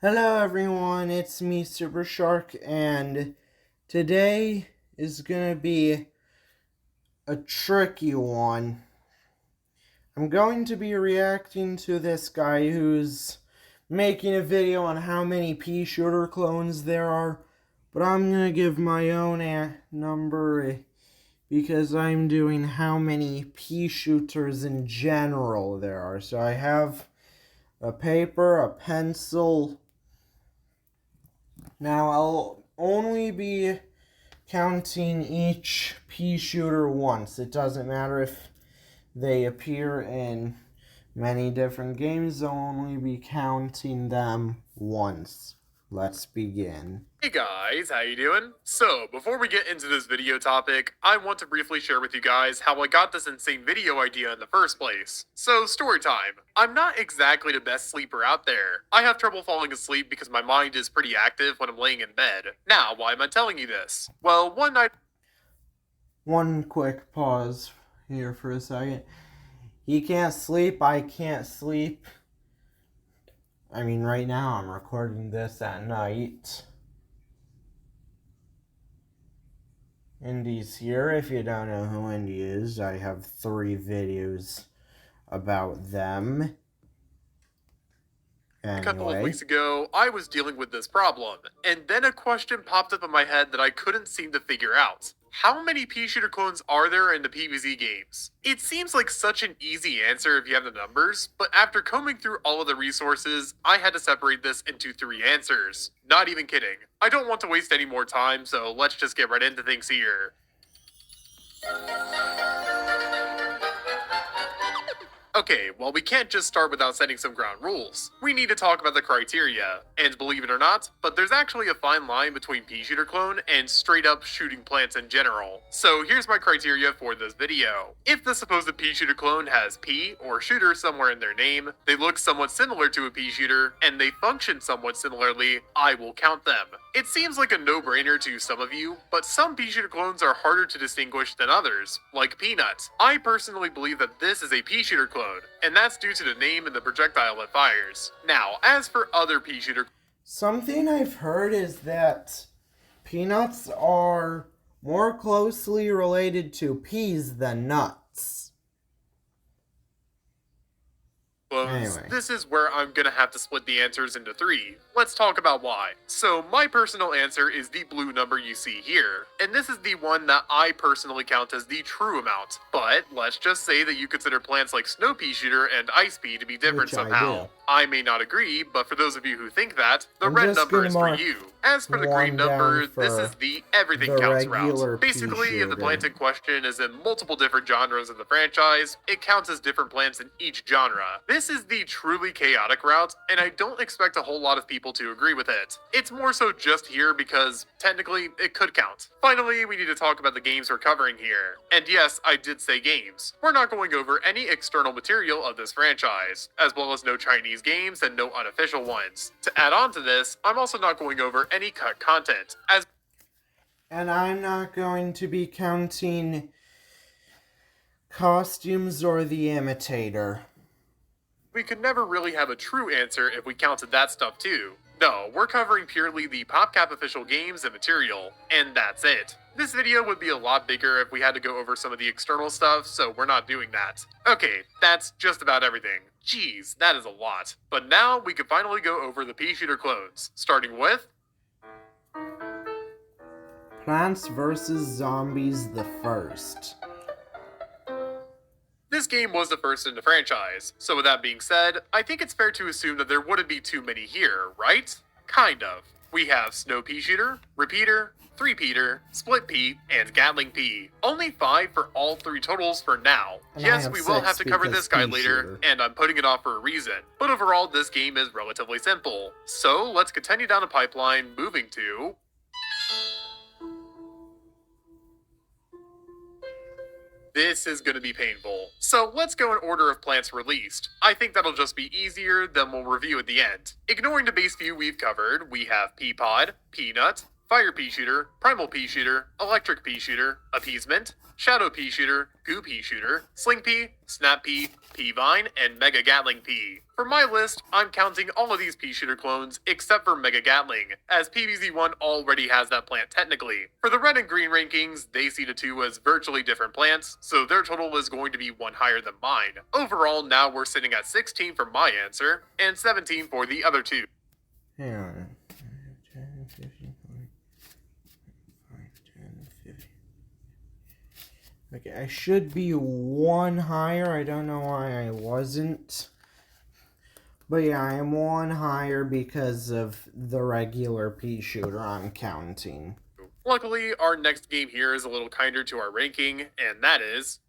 Hello everyone, it's me Super Shark, and today is gonna be a tricky one. I'm going to be reacting to this guy who's making a video on how many Pea Shooter clones there are, but I'm gonna give my own number because I'm doing how many Pea Shooters in general there are. So I have a paper, a pencil. Now I'll only be counting each pea shooter once. It doesn't matter if they appear in many different games, I'll only be counting them once. Let's begin. Hey guys, how you doing? So, before we get into this video topic, I want to briefly share with you guys how I got this insane video idea in the first place. So, story time. I'm not exactly the best sleeper out there. I have trouble falling asleep because my mind is pretty active when I'm laying in bed. Now, why am I telling you this? Well, one night... One quick pause here for a second. He can't sleep, I can't sleep. I mean, right now I'm recording this at night. Indy's here. If you don't know who Indy is, I have 3 videos about them. Anyway. A couple of weeks ago, I was dealing with this problem, and then a question popped up in my head that I couldn't seem to figure out. How many Pea Shooter clones are there in the PvZ games? It seems like such an easy answer if you have the numbers, but after combing through all of the resources, I had to separate this into 3 answers. Not even kidding. I don't want to waste any more time, so let's just get right into things here. Okay, well we can't just start without setting some ground rules. We need to talk about the criteria. And believe it or not, but there's actually a fine line between Pea Shooter clone and straight up shooting plants in general. So here's my criteria for this video. If the supposed Pea Shooter clone has Pea or Shooter somewhere in their name, they look somewhat similar to a Pea Shooter, and they function somewhat similarly, I will count them. It seems like a no-brainer to some of you, but some Pea Shooter clones are harder to distinguish than others, like Peanut. I personally believe that this is a Pea Shooter clone, and that's due to the name and the projectile it fires. Now, as for other Pea Shooter... Something I've heard is that peanuts are more closely related to peas than nuts. Anyway. This is where I'm gonna have to split the answers into 3. Let's talk about why. So my personal answer is the blue number you see here, and this is the one that I personally count as the true amount. But let's just say that you consider plants like Snow Pea Shooter and Ice Pea to be different somehow. I may not agree, but for those of you who think that, the red number is for you. As for the green number, this is the everything counts route. Basically, if the plant in question is in multiple different genres of the franchise, it counts as different plants in each genre. This is the truly chaotic route, and I don't expect a whole lot of people to agree with it. It's more so just here because, technically, it could count. Finally, we need to talk about the games we're covering here. And yes, I did say games. We're not going over any external material of this franchise, as well as no Chinese games and no unofficial ones. To add on to this, I'm also not going over any cut content, and I'm not going to be counting costumes or the imitator. We could never really have a true answer if we counted that stuff too. No, we're covering purely the PopCap official games and material, and that's it. This video would be a lot bigger if we had to go over some of the external stuff, so we're not doing that. Okay, that's just about everything. Jeez, that is a lot. But now we can finally go over the Pea Shooter clones, starting with... Plants vs. Zombies the First. This game was the first in the franchise, so with that being said, I think it's fair to assume that there wouldn't be too many here, right? Kind of. We have Snow Pea Shooter, Repeater, 3-Peater, Split Pea, and Gatling Pea. Only 5 for all 3 totals for now. And yes, we will have to cover this guy later, and I'm putting it off for a reason. But overall, this game is relatively simple. So let's continue down the pipeline, moving to... This is going to be painful. So let's go in order of plants released. I think that'll just be easier, then we'll review at the end. Ignoring the base few we've covered, we have Pea Pod, Peanut, Fire Pea Shooter, Primal Pea Shooter, Electric Pea Shooter, Appeasement, Shadow Pea Shooter, Goo Pea Shooter, Sling Pea, Snap Pea, P-Vine, and Mega Gatling P. For my list, I'm counting all of these pea shooter clones except for Mega Gatling, as PvZ1 already has that plant technically. For the red and green rankings, they see the two as virtually different plants, so their total is going to be one higher than mine. Overall, now we're sitting at 16 for my answer, and 17 for the other two. Hang on. 10, 15, 20, 10, 50. Okay, I should be one higher. I don't know why I wasn't. But yeah, I am one higher because of the regular pea shooter I'm counting. Luckily, our next game here is a little kinder to our ranking, and that is...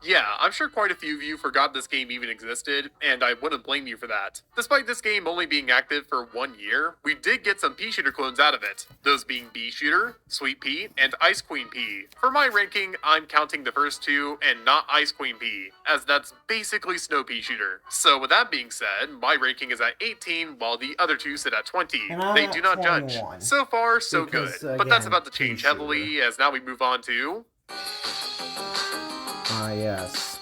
Yeah, I'm sure quite a few of you forgot this game even existed, and I wouldn't blame you for that. Despite this game only being active for 1 year, we did get some pea shooter clones out of it, those being Bee Shooter, Sweet Pea, and Ice Queen Pea. For my ranking, I'm counting the first two and not Ice Queen Pea, as that's basically Snow Pea Shooter. So with that being said, my ranking is at 18 while the other two sit at 20. They do not judge. So far, so good. But that's about to change heavily, as now we move on to... Yes.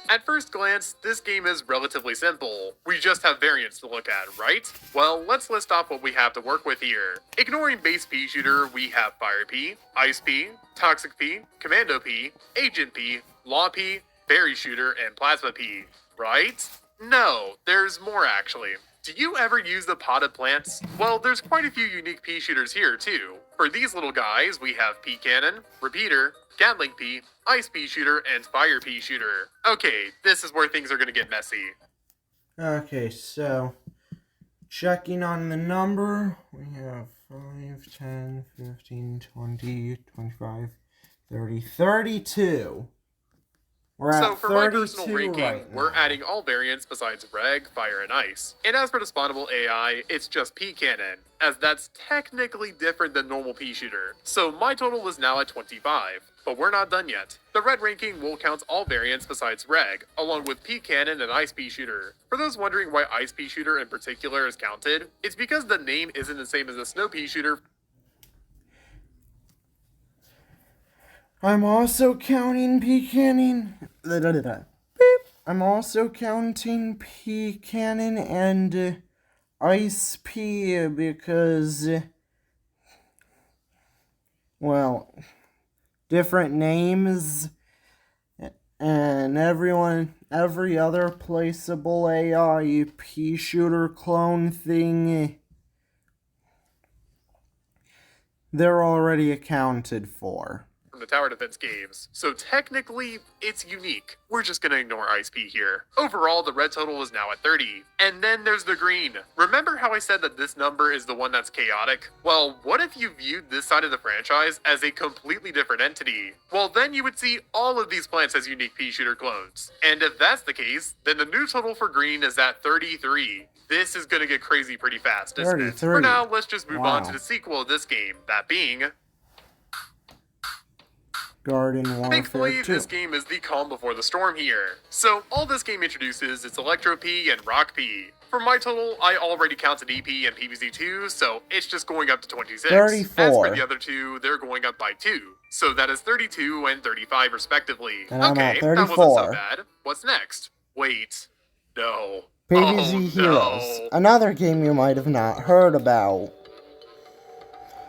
At first glance, this game is relatively simple. We just have variants to look at, right? Well, let's list off what we have to work with here. Ignoring base pea shooter, we have Fire Pea, Ice Pea, Toxic Pea, Commando Pea, Agent Pea, Law Pea, Berry Shooter, and Plasma Pea, right? No, there's more actually. Do you ever use the potted plants? Well, there's quite a few unique pea shooters here too. For these little guys, we have Pea Cannon, Repeater, Gatling Pea, Ice Pea Shooter, and Fire Pea Shooter. Okay, this is where things are gonna get messy. Okay, so checking on the number, we have 5, 10, 15, 20, 25, 30, 32. We're so at for my 32 personal ranking, right we're now. adding all variants besides Reg, Fire, and Ice. And as for the spawnable AI, it's just Pea Cannon, as that's technically different than normal Pea Shooter. So my total is now at 25, but we're not done yet. The red ranking will count all variants besides Reg, along with Pea Cannon and Ice Pea Shooter. For those wondering why Ice Pea Shooter in particular is counted, it's because the name isn't the same as the Snow Pea Shooter. I'm also counting Pea Cannon. I'm also counting Pea Cannon and Ice Pea because, well, different names and every other placeable AI pea shooter clone thing, they're already accounted for. From the tower defense games, so technically it's unique. We're just gonna ignore Ice Pea here. Overall, the red total is now at 30. And then there's the green. Remember how I said that this number is the one that's chaotic? Well, what if you viewed this side of the franchise as a completely different entity? Well, then you would see all of these plants as unique pea shooter clones. And if that's the case, then the new total for green is at 33. This is gonna get crazy pretty fast, isn't it? For now, let's just move on to the sequel of this game, that being Garden Warfare Thankfully, 2. this game is the calm before the storm here. So all this game introduces is Electro Pea and Rock Pea. For my total, I already counted EP and PvZ2, so it's just going up to 26. 34. As for the other two, they're going up by 2. So that is 32 and 35 respectively. And I'm at okay, that 34. wasn't so bad. What's next? Wait. No. PvZ Heroes. No. Another game you might have not heard about.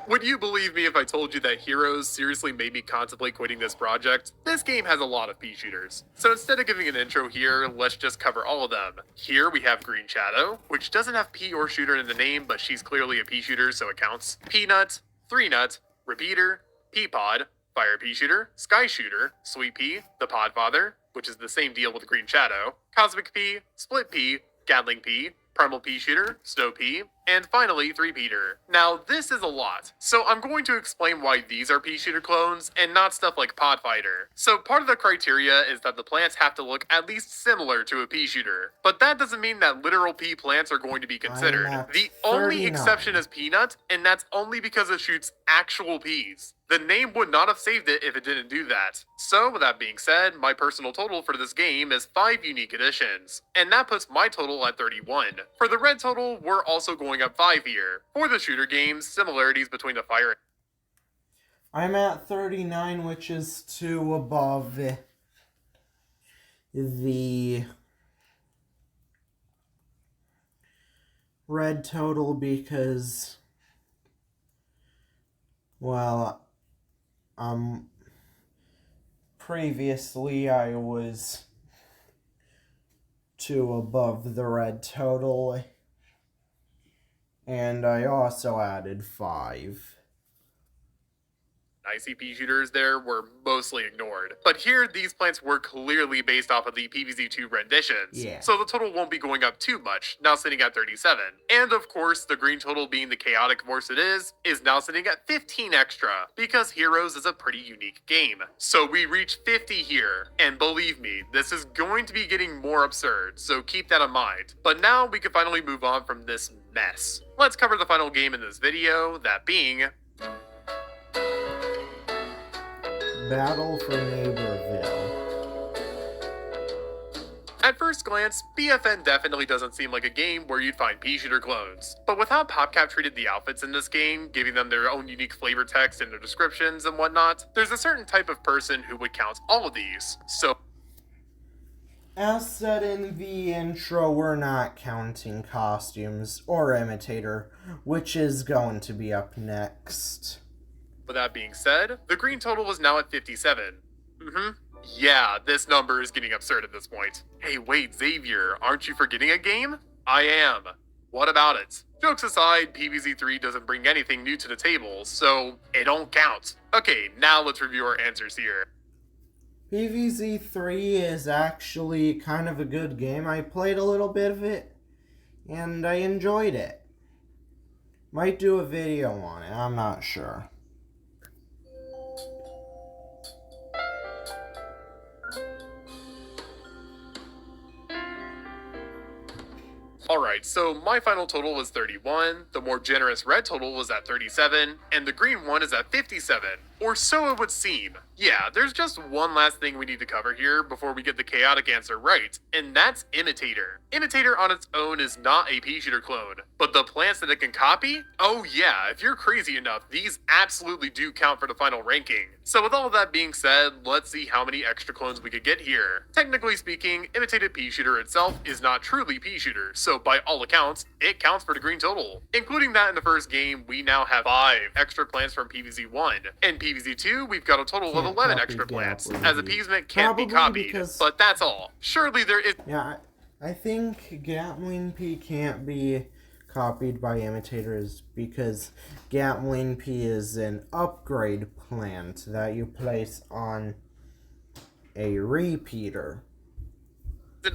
Would you believe me if I told you that Heroes seriously made me contemplate quitting this project? This game has a lot of pea shooters. So instead of giving an intro here, let's just cover all of them. Here we have Green Shadow, which doesn't have pea or shooter in the name, but she's clearly a pea shooter, so it counts. Peanut, Three Nut, Repeater, Pea Pod, Fire Pea Shooter, Sky Shooter, Sweet Pea, the Podfather, which is the same deal with Green Shadow, Cosmic Pea, Split Pea, Gatling Pea, Primal Pea Shooter, Snow Pea, and finally Three-Peater. Now this is a lot, so I'm going to explain why these are pea shooter clones and not stuff like Podfighter. So part of the criteria is that the plants have to look at least similar to a pea shooter, but that doesn't mean that literal pea plants are going to be considered. The only exception is Peanut, and that's only because it shoots actual peas. The name would not have saved it if it didn't do that. So, with that being said, my personal total for this game is 5 unique additions, and that puts my total at 31. For the red total, we're also going up 5 here. For the shooter games, similarities between the fire I'm at 39, which is 2 above the red total because, well, previously I was 2 above the red total, and I also added 5. ICP shooters there were mostly ignored. But here, these plants were clearly based off of the PvZ2 renditions, Yeah. so the total won't be going up too much, now sitting at 37. And of course, the green total being the chaotic force it is now sitting at 15 extra, because Heroes is a pretty unique game. So we reach 50 here, and believe me, this is going to be getting more absurd, so keep that in mind. But now we can finally move on from this mess. Let's cover the final game in this video, that being Battle for Neighborville. At first glance, BFN definitely doesn't seem like a game where you'd find Pea Shooter clones. But with how PopCap treated the outfits in this game, giving them their own unique flavor text in their descriptions and whatnot, there's a certain type of person who would count all of these. So, as said in the intro, we're not counting costumes or imitator, which is going to be up next. with that being said, the green total is now at 57. Yeah, this number is getting absurd at this point. Hey, wait, Xavier, aren't you forgetting a game? I am. What about it? Jokes aside, PvZ3 doesn't bring anything new to the table, so it don't count. Okay, now let's review our answers here. PvZ3 is actually kind of a good game. I played a little bit of it, and I enjoyed it. Might do a video on it, I'm not sure. Alright, so my final total was 31, the more generous red total was at 37, and the green one is at 57. Or so it would seem. Yeah, there's just one last thing we need to cover here before we get the chaotic answer right, and that's Imitator. Imitator on its own is not a Pea Shooter clone, but the plants that it can copy? Oh yeah, if you're crazy enough, these absolutely do count for the final ranking. So with all of that being said, let's see how many extra clones we could get here. Technically speaking, Imitated Pea Shooter itself is not truly Pea Shooter, so by all accounts, it counts for the green total. Including that in the first game, we now have 5 extra plants from PvZ1, and PvZ2, we've got a total of 11 extra plants, as appeasement can't be copied, but that's all. Surely there is— Yeah, I think Gatling Pea can't be copied by imitators because Gatling Pea is an upgrade plant that you place on a repeater.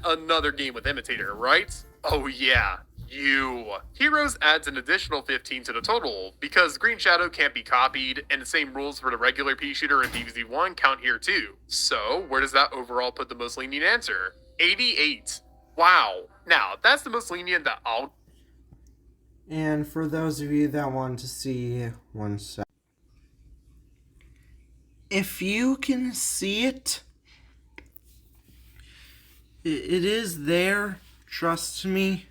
another game with Imitator, right? Oh yeah, you. Heroes adds an additional 15 to the total, because Green Shadow can't be copied, and the same rules for the regular Pea Shooter and PvZ1 count here too. So, where does that overall put the most lenient answer? 88. Wow. Now, that's the most lenient that I'll— And for those of you that want to see, one sec. If you can see it, it is there, trust me.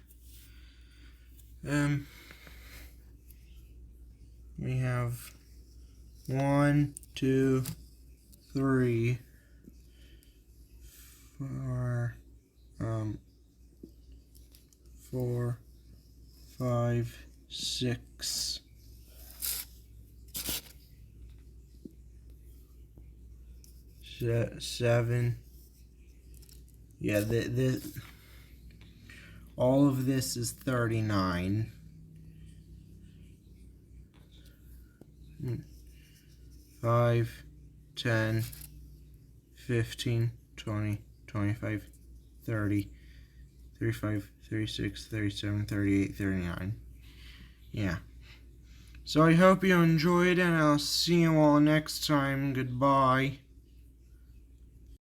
We have 1, 2, 3, 4, 4, 5, 6, 7. Yeah, all of this is 39. 5, 10, 15, 20, 25, 30, 35, 36, 37, 38, 39. Yeah. So I hope you enjoyed, and I'll see you all next time. Goodbye.